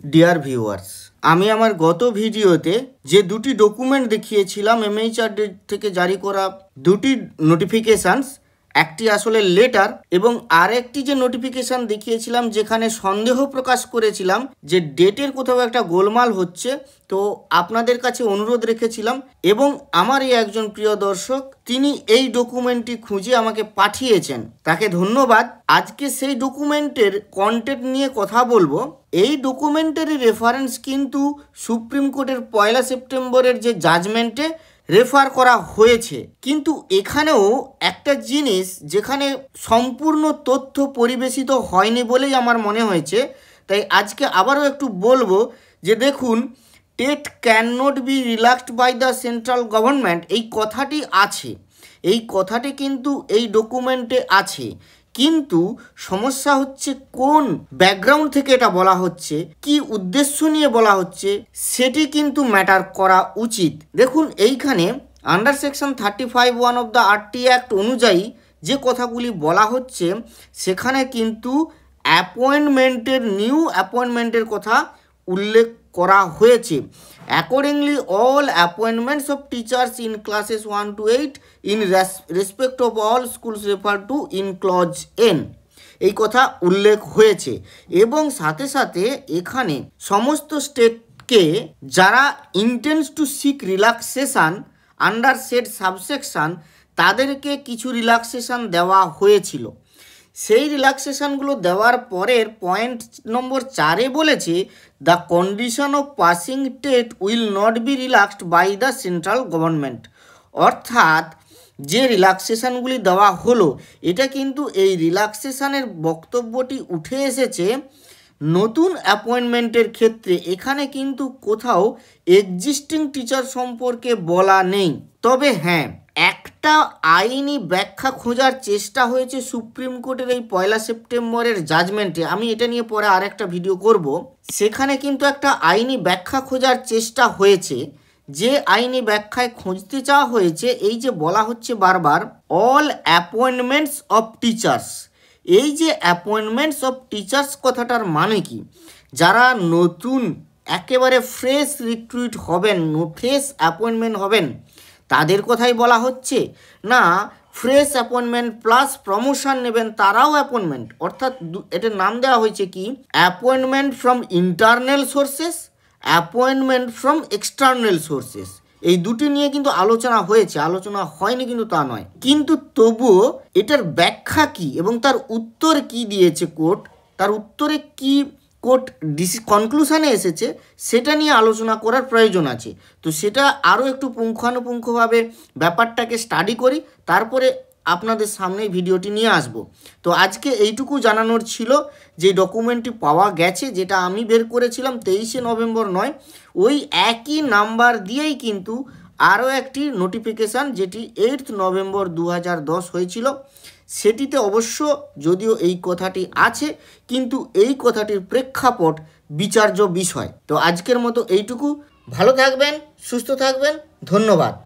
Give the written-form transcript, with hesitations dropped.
Dear viewers, আমি আমার গত ভিডিওতে যে দুটি ডকুমেন্ট দেখিয়েছিলাম এমএইচআর থেকে জারি করা দুটি নোটিফিকেশানস, একটি আসলে লেটার এবং আরেকটি যে নোটিফিকেশান দেখিয়েছিলাম যেখানে সন্দেহ প্রকাশ করেছিলাম যে ডেটের কোথাও একটা গোলমাল হচ্ছে, তো আপনাদের কাছে অনুরোধ রেখেছিলাম এবং আমার এই একজন প্রিয় দর্শক তিনি এই ডকুমেন্টটি খুঁজে আমাকে পাঠিয়েছেন, তাকে ধন্যবাদ। আজকে সেই ডকুমেন্টের কন্টেন্ট নিয়ে কথা বলবো। এই ডকুমেন্টারি রেফারেন্স কিন্তু সুপ্রিম কোর্টের 1 সেপ্টেম্বরের যে জাজমেন্টে রেফার করা হয়েছে, কিন্তু এখানেও একটা জিনিস যেখানে সম্পূর্ণ তথ্য পরিবেশিত হয়নি বলেই আমার মনে হয়েছে, তাই আজকে আবারও একটু বলবো যে দেখুন, TET can not be relaxed by the central government, এই কথাটি আছে, এই কথাটি কিন্তু এই ডকুমেন্টে আছে, কিন্তু সমস্যা হচ্ছে কোন ব্যাকগ্রাউন্ড থেকে এটা বলা হচ্ছে, কি উদ্দেশ্য নিয়ে বলা হচ্ছে, সেটি কিন্তু ম্যাটার করা উচিত। দেখুন, এইখানে under section 35(1) of the RT act অনুযায়ী যে কথাগুলি বলা হচ্ছে, সেখানে কিন্তু নিউ অ্যাপয়েন্টমেন্টের কথা উল্লেখ করা হয়েছে। Accordingly all appointments of teachers in classes 1 to 8 in respect of all schools refer to in clause N, এই কথা উল্লেখ হয়েছে। এবং সাথে সাথে এখানে সমস্ত স্টেটকে যারা intends to seek relaxation under said subsection, তাদেরকে কিছু রিল্যাক্সেশন দেওয়া হয়েছিল। সেই রিল্যাক্সেশনগুলো দেওয়ার পরের পয়েন্ট নম্বর 4-এ বলেছে, the condition of passing TET will not be relaxed by the central government. অর্থাৎ যে রিল্যাক্সেশনগুলি দেওয়া হলো, এটা কিন্তু এই রিল্যাক্সেশনের বক্তব্যটি উঠে এসেছে নতুন অ্যাপয়েন্টমেন্টের ক্ষেত্রে। এখানে কিন্তু কোথাও এক্সিস্টিং টিচার সম্পর্কে বলা নেই। তবে হ্যাঁ, একটা আইনি ব্যাখ্যা খোঁজার চেষ্টা হয়েছে সুপ্রিম কোর্টের এই 1 সেপ্টেম্বরের জাজমেন্টে। আমি এটা নিয়ে পরে আরেকটা ভিডিও করব। সেখানে কিন্তু একটা আইনি ব্যাখ্যা খোঁজার চেষ্টা হয়েছে। যে আইনি ব্যাখ্যায় খুঁজতে চাওয়া হয়েছে, এই যে বলা হচ্ছে বারবার অল অ্যাপয়েন্টমেন্টস অফ টিচার্স, এই যে অ্যাপয়েন্টমেন্টস অফ টিচার্স কথাটার মানে কি? যারা নতুন একেবারে ফ্রেশ রিক্রুইট হবেন, ফ্রেশ অ্যাপয়েন্টমেন্ট হবেন, তাদের কথাই বলা হচ্ছে, না ফ্রেশ অ্যাপয়েন্টমেন্ট প্লাস প্রমোশন নেবেন তারাও অ্যাপয়েন্টমেন্ট? অর্থাৎ এটার নাম দেওয়া হয়েছে কি, appointment from internal sources, appointment from external sources. এই দুটি নিয়ে কিন্তু আলোচনা হয়েছে, আলোচনা হয়নি কিন্তু তা নয়। কিন্তু তবুও এটার ব্যাখ্যা কি এবং তার উত্তর কি দিয়েছে কোর্ট, তার উত্তরে কি কোর্ট কনক্লুশনে এসেছে, সেটা নিয়ে আলোচনা করার প্রয়োজন আছে। তো সেটা আরও একটু পুঙ্খানুপুঙ্খভাবে ব্যাপারটাকে স্টাডি করি, তারপরে আপনাদের সামনে ভিডিওটি নিয়ে আসব। তো আজকে এইটুকু জানানোর ছিল যে ডকুমেন্টটি পাওয়া গেছে, যেটা আমি বের করেছিলাম 23 নভেম্বর নয়, ওই একই নাম্বার দিয়েই কিন্তু আরও একটি নোটিফিকেশান যেটি 8 নভেম্বর 2010 হয়েছিল, সেটিতে অবশ্য যদিও এই কথাটি আছে, কিন্তু এই কথাটির প্রেক্ষাপট বিচার্য বিষয়। তো আজকের মতো এইটুকু। ভালো থাকবেন, সুস্থ থাকবেন, ধন্যবাদ।